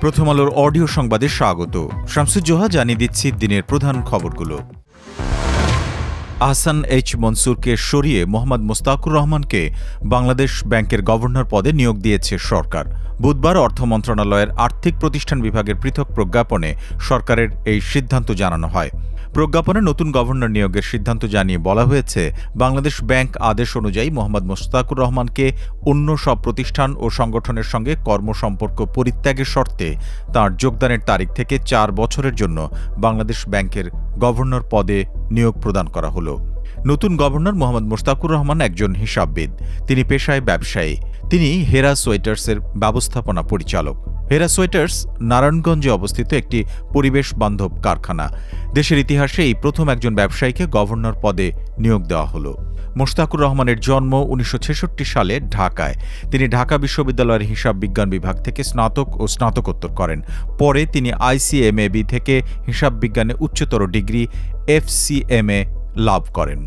প্রথম আলোর অডিও সংবাদে স্বাগত। শামসুজ্জোহা জানিয়ে দিচ্ছি দিনের প্রধান খবরগুলো। আহসান এইচ মনসুরকে সরিয়ে মোহাম্মদ মোস্তাকুর রহমানকে বাংলাদেশ ব্যাংকের গভর্নর পদে নিয়োগ দিয়েছে সরকার। বুধবার অর্থ মন্ত্রণালয়ের আর্থিক প্রতিষ্ঠান বিভাগের পৃথক প্রজ্ঞাপনে সরকারের এই সিদ্ধান্ত জানানো হয়। প্রজ্ঞাপনে নতুন গভর্নর নিয়োগের সিদ্ধান্ত জানিয়ে বলা হয়েছে, বাংলাদেশ ব্যাংক আদেশ অনুযায়ী মোহাম্মদ মোস্তাকুর রহমানকে অন্য সব প্রতিষ্ঠান ও সংগঠনের সঙ্গে কর্মসম্পর্ক পরিত্যাগের শর্তে তাঁর যোগদানের তারিখ থেকে 4 বছরের জন্য বাংলাদেশ ব্যাংকের গভর্নর পদে নিয়োগ প্রদান করা হলো। নতুন গভর্নর মোহাম্মদ মোস্তাকুর রহমান একজন হিসাববিদ। তিনি পেশায় ব্যবসায়ী। তিনি হেরা সোয়েটার্সের ব্যবস্থাপনা পরিচালক। হেরা সোয়েটার্স নারায়ণগঞ্জে অবস্থিত একটি পরিবেশ বান্ধব কারখানা। দেশের ইতিহাসে এই প্রথম একজন ব্যবসায়ীকে গভর্নর পদে নিয়োগ দেওয়া হলো। মোস্তাকুর রহমানের জন্ম 1966 সালে ঢাকায়। তিনি ঢাকা বিশ্ববিদ্যালয়ের হিসাব বিজ্ঞান বিভাগ থেকে স্নাতক ও স্নাতকোত্তর করেন। পরে তিনি ICMAB থেকে হিসাব বিজ্ঞানে উচ্চতর ডিগ্রি FCMA লাভ করেন।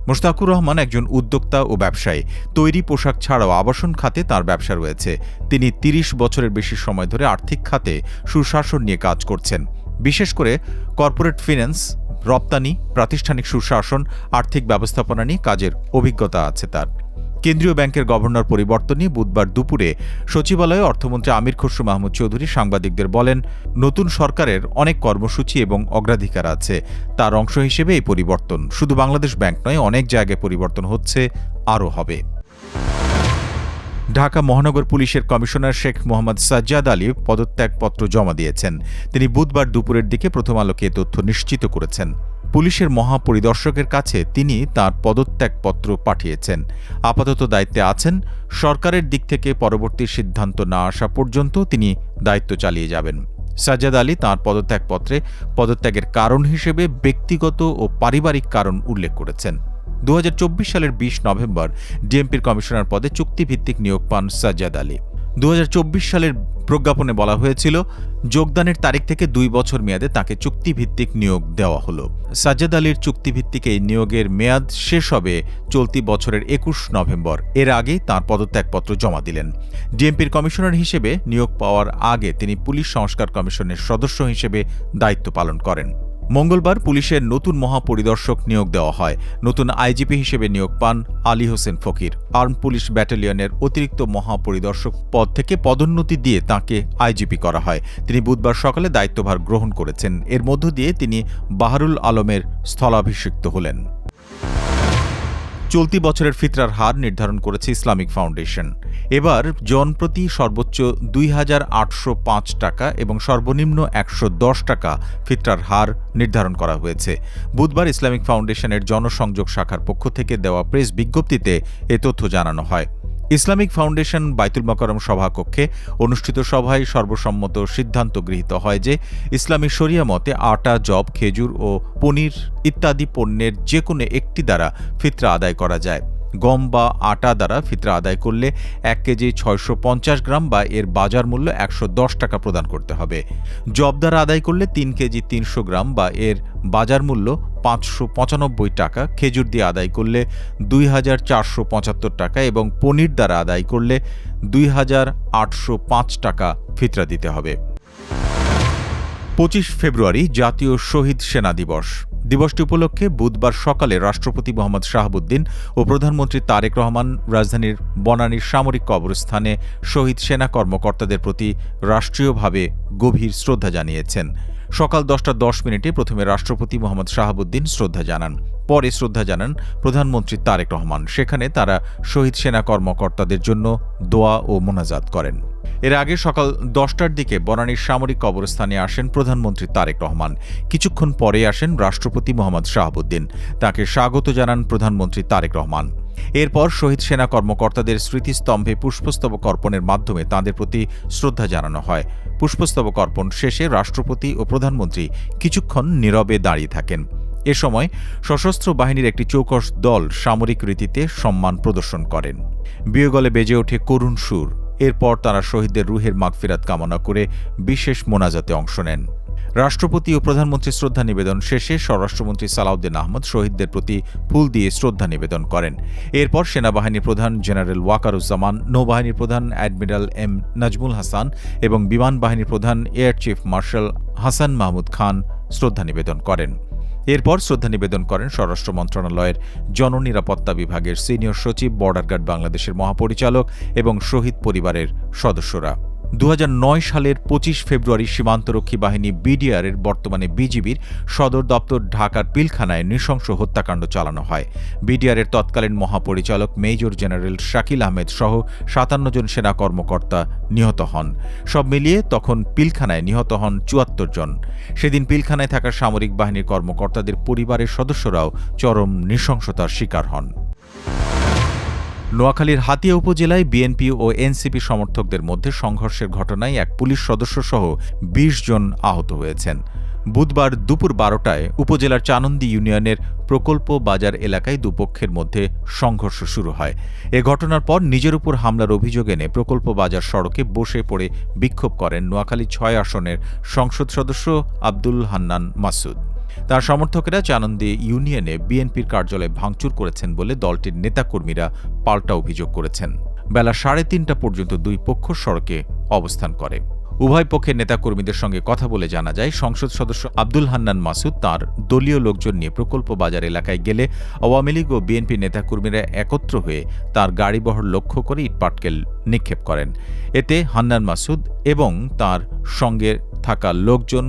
মোস্তাকুর রহমান একজন উদ্যোক্তা ও ব্যবসায়ী। তৈরি পোশাক ছাড়াও আবাসন খাতে তার ব্যবসা রয়েছে। তিনি 30 বছরের বেশি সময় ধরে আর্থিক খাতে সুশাসন নিয়ে কাজ করছেন। বিশেষ করে কর্পোরেট ফিন্যান্স, রপ্তানি, প্রাতিষ্ঠানিক সুশাসন, আর্থিক ব্যবস্থাপনা নিয়ে কাজের অভিজ্ঞতা আছে তার। কেন্দ্রীয় ব্যাংকের গভর্নর পরিবর্তন নিয়ে বুধবার দুপুরে সচিবালয়ে অর্থমন্ত্রী আমির খসরু মাহমুদ চৌধুরী সাংবাদিকদের বলেন, নতুন সরকারের অনেক কর্মসূচি এবং অগ্রাধিকার আছে। তার অংশ হিসেবে এই পরিবর্তন শুধু বাংলাদেশ ব্যাংক নয়, অনেক জায়গায় পরিবর্তন হচ্ছে, আরও হবে। ঢাকা মহানগর পুলিশের কমিশনার শেখ মোহাম্মদ সাজ্জাদ আলী পদত্যাগপত্র জমা দিয়েছেন। তিনি বুধবার দুপুরের দিকে প্রথম আলোকে এ তথ্য নিশ্চিত করেছেন। পুলিশের মহাপরিদর্শকের কাছে তিনি তাঁর পদত্যাগপত্র পাঠিয়েছেন। আপাতত দায়িত্বে আছেন। সরকারের দিক থেকে পরবর্তী সিদ্ধান্ত না আসা পর্যন্ত তিনি দায়িত্ব চালিয়ে যাবেন। সাজ্জাদ আলী তাঁর পদত্যাগপত্রে পদত্যাগের কারণ হিসেবে ব্যক্তিগত ও পারিবারিক কারণ উল্লেখ করেছেন। 2024 সালের 20 নভেম্বর ডিএমপির কমিশনার পদে চুক্তিভিত্তিক নিয়োগ পান সাজ্জাদ আলী। 2024 সালের প্রজ্ঞাপনে বলা হয়েছিল, যোগদানের তারিখ থেকে 2 বছর মেয়াদে তাঁকে চুক্তিভিত্তিক নিয়োগ দেওয়া হলো। সাজ্জাদ আলীর চুক্তিভিত্তিক এই নিয়োগের মেয়াদ শেষ হবে চলতি বছরের 21 নভেম্বর। এর আগেই তাঁর পদত্যাগপত্র জমা দিলেন। ডিএমপির কমিশনার হিসেবে নিয়োগ পাওয়ার আগে তিনি পুলিশ সংস্কার কমিশনের সদস্য হিসেবে দায়িত্ব পালন করেন। মঙ্গলবার পুলিশের নতুন মহাপরিদর্শক নিয়োগ দেওয়া হয়। নতুন আইজিপি হিসেবে নিয়োগ পান আলী হোসেন ফকির। আর্ম পুলিশ ব্যাটালিয়নের অতিরিক্ত মহাপরিদর্শক পদ থেকে পদোন্নতি দিয়ে তাঁকে আইজিপি করা হয়। তিনি বুধবার সকালে দায়িত্বভার গ্রহণ করেছেন। এর মধ্য দিয়ে তিনি বাহারুল আলমের স্থলাভিষিক্ত হলেন। চলতি বছরের ফিতরার হার নির্ধারণ করেছে ইসলামিক ফাউন্ডেশন। এবার জনপ্রতি সর্বোচ্চ 2,805 টাকা এবং সর্বনিম্ন 110 টাকা ফিতরার হার নির্ধারণ করা হয়েছে। বুধবার ইসলামিক ফাউন্ডেশনের জনসংযোগ শাখার পক্ষ থেকে দেওয়া প্রেস বিজ্ঞপ্তিতে এ তথ্য জানানো হয়। ইসলামিক ফাউন্ডেশন বাইতুল মোকাররম সভাকক্ষে অনুষ্ঠিত সভায় সর্বসম্মত সিদ্ধান্ত গৃহীত হয় যে ইসলামী শরিয়া মতে আটা, যব, খেজুর ও পনির ইত্যাদি পণ্যের যে কোনো একটি দ্বারা ফিতরা আদায় করা যায়। গম বা আটা দ্বারা ফিতরা আদায় করলে 1 কেজি 650 গ্রাম বা এর বাজার মূল্য 110 টাকা প্রদান করতে হবে। জব দ্বারা আদায় করলে 3 কেজি 300 গ্রাম বা এর বাজার মূল্য 595 টাকা, খেজুর দিয়ে আদায় করলে 2,475 টাকা এবং পনির দ্বারা আদায় করলে 2,805 টাকা ফিতরা দিতে হবে। 25 ফেব্রুয়ারি জাতীয় শহীদ সেনা দিবস। দিবসটি উপলক্ষে বুধবার সকালে রাষ্ট্রপতি মোহাম্মদ শাহাবুদ্দিন ও প্রধানমন্ত্রী তারেক রহমান রাজধানীর বনানীর সামরিক কবরস্থানে শহীদ সেনা কর্মকর্তাদের প্রতি রাষ্ট্রীয়ভাবে গভীর শ্রদ্ধা জানিয়েছেন। সকাল 10:10 প্রথমে রাষ্ট্রপতি মোহাম্মদ শাহাবুদ্দিন শ্রদ্ধা জানান। পরে শ্রদ্ধা জানান প্রধানমন্ত্রী তারেক রহমান। সেখানে তারা শহীদ সেনা কর্মকর্তাদের জন্য দোয়া ও মোনাজাত করেন। এর আগে সকাল 10টার দিকে বনানীর সামরিক কবরস্থানে আসেন প্রধানমন্ত্রী তারেক রহমান। কিছুক্ষণ পরে আসেন রাষ্ট্রপতি মোহাম্মদ শাহাবুদ্দিন। তাকে স্বাগত জানান প্রধানমন্ত্রী তারেক রহমান। এরপর শহীদ সেনা কর্মকর্তাদের স্মৃতিস্তম্ভে পুষ্পস্তবক অর্পণের মাধ্যমে তাঁদের প্রতি শ্রদ্ধা জানানো হয়। পুষ্পস্তবক অর্পণ শেষে রাষ্ট্রপতি ও প্রধানমন্ত্রী কিছুক্ষণ নীরবে দাঁড়িয়ে থাকেন। এ সময় সশস্ত্র বাহিনীর একটি চৌকস দল সামরিক রীতিতে সম্মান প্রদর্শন করেন। বিয়োগলে বেজে ওঠে করুণ সুর। এরপর তাঁরা শহীদদের রুহের মাগফিরাত কামনা করে বিশেষ মোনাজাতে অংশ নেন। রাষ্ট্রপতি ও প্রধানমন্ত্রী শ্রদ্ধা নিবেদন শেষে স্বরাষ্ট্রমন্ত্রী সালাউদ্দিন আহমদ শহীদদের প্রতি ফুল দিয়ে শ্রদ্ধা নিবেদন করেন। এরপর সেনাবাহিনী প্রধান জেনারেল ওয়াকারুজ্জামান, নৌবাহিনীর প্রধান অ্যাডমিরাল এম নাজমুল হাসান এবং বিমান বাহিনীর প্রধান air chief marshal Hasan Mahmud Khan শ্রদ্ধা নিবেদন করেন। এরপর শ্রদ্ধা নিবেদন করেন স্বরাষ্ট্র মন্ত্রণালয়ের জননিরাপত্তা বিভাগের সিনিয়র সচিব, বর্ডার গার্ড বাংলাদেশের মহাপরিচালক এবং শহীদ পরিবারের সদস্যরা। 2009 সালের 25 ফেব্রুয়ারি সীমান্তরক্ষী বাহিনী বিডিআরের, বর্তমানে বিজিবির সদর দপ্তর ঢাকার পিলখানায় নৃশংস হত্যাকাণ্ড চালানো হয়। বিডিআরের তৎকালীন মহাপরিচালক মেজর জেনারেল শাকিল আহমেদ সহ 57 জন সেনা কর্মকর্তা নিহত হন। সব মিলিয়ে তখন পিলখানায় নিহত হন 74 জন। সেদিন পিলখানায় থাকা সামরিক বাহিনীর কর্মকর্তাদের পরিবারের সদস্যরাও চরম নৃশংসতার শিকার হন। নোয়াখালীর হাতিয়া উপজেলায় বিএনপি ও এনসিপি সমর্থকদের মধ্যে সংঘর্ষের ঘটনায় এক পুলিশ সদস্যসহ 20 জন আহত হয়েছেন। বুধবার দুপুর 12টায় উপজেলার চানন্দি ইউনিয়নের প্রকল্প বাজার এলাকায় দুপক্ষের মধ্যে সংঘর্ষ শুরু হয়। এ ঘটনার পর নিজের উপর হামলার অভিযোগ এনে প্রকল্প বাজার সড়কে বসে পড়ে বিক্ষোভ করেন নোয়াখালী 6 আসনের সংসদ সদস্য আব্দুল হান্নান মাসুদ। তার সমর্থকেরা চানন্দি ইউনিয়নে বিএনপির কার্যালয় ভাঙচুর করেছেন বলে দলটির নেতাকর্মীরা পাল্টা অভিযোগ করেছেন। বেলা 3:30টা পর্যন্ত দুই পক্ষ সড়কে অবস্থান করে। উভয় পক্ষের নেতাকর্মীদের সঙ্গে কথা বলে জানা যায়, সংসদ সদস্য আব্দুল হান্নান মাসুদ তাঁর দলীয় লোকজন নিয়ে প্রকল্প বাজার এলাকায় গেলে আওয়ামী লীগ ও বিএনপি নেতাকর্মীরা একত্র হয়ে তাঁর গাড়িবহর লক্ষ্য করে ইটপাটকেল নিক্ষেপ করেন। এতে হান্নান মাসুদ এবং তাঁর সঙ্গে থাকা লোকজন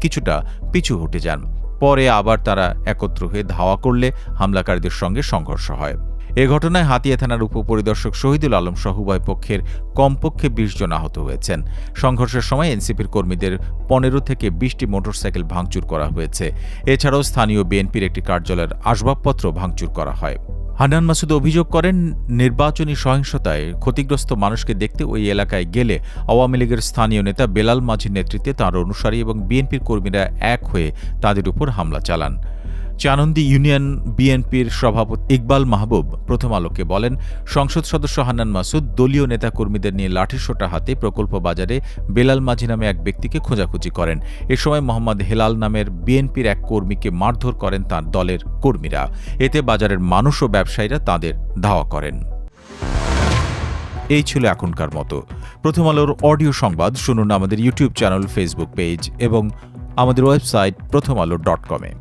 কিছুটা পিছু হটে যান। পরে আবার তারা একত্র হয়ে ধাওয়া করলে হামলাকারীদের সঙ্গে সংঘর্ষ হয়। এ ঘটনায় হাতিয়া থানার উপপরিদর্শক শহীদুল আলম সহ উভয় পক্ষের কমপক্ষে 20 জন আহত হয়েছেন। সংঘর্ষের সময় এনসিপির কর্মীদের 15 থেকে 20টি মোটরসাইকেল ভাঙচুর করা হয়েছে। এছাড়াও স্থানীয় বিএনপির একটি কার্যালয়ের আসবাবপত্র ভাঙচুর করা হয়। হান্নান মাসুদ অভিযোগ করেন, নির্বাচনী সহিংসতায় ক্ষতিগ্রস্ত মানুষকে দেখতে ওই এলাকায় গেলে আওয়ামী লীগের স্থানীয় নেতা বেলাল মাঝির নেতৃত্বে তাঁর অনুসারী এবং বিএনপির কর্মীরা এক হয়ে তাদের উপর হামলা চালান। চানন্দি ইউনিয়ন বিএনপির সভাপতি ইকবাল মাহবুব প্রথম আলোকে বলেন, সংসদ সদস্য হান্নান মাসুদ দলীয় নেতাকর্মীদের নিয়ে লাঠিসোঁটা হাতে প্রকল্প বাজারে বেলাল মাঝি নামে এক ব্যক্তিকে খোঁজাখুঁজি করেন। এ সময় মোহাম্মদ হেলাল নামের বিএনপির এক কর্মীকে মারধর করেন তাঁর দলের কর্মীরা। এতে বাজারের মানুষ ও ব্যবসায়ীরা তাঁদের ধাওয়া করেন। এই ছিল এখনকার মতো। প্রথম আলোর অডিও সংবাদ শুনুন আমাদের ইউটিউব চ্যানেল, ফেসবুক পেজ এবং আমাদের ওয়েবসাইট prothomalo.com-এ।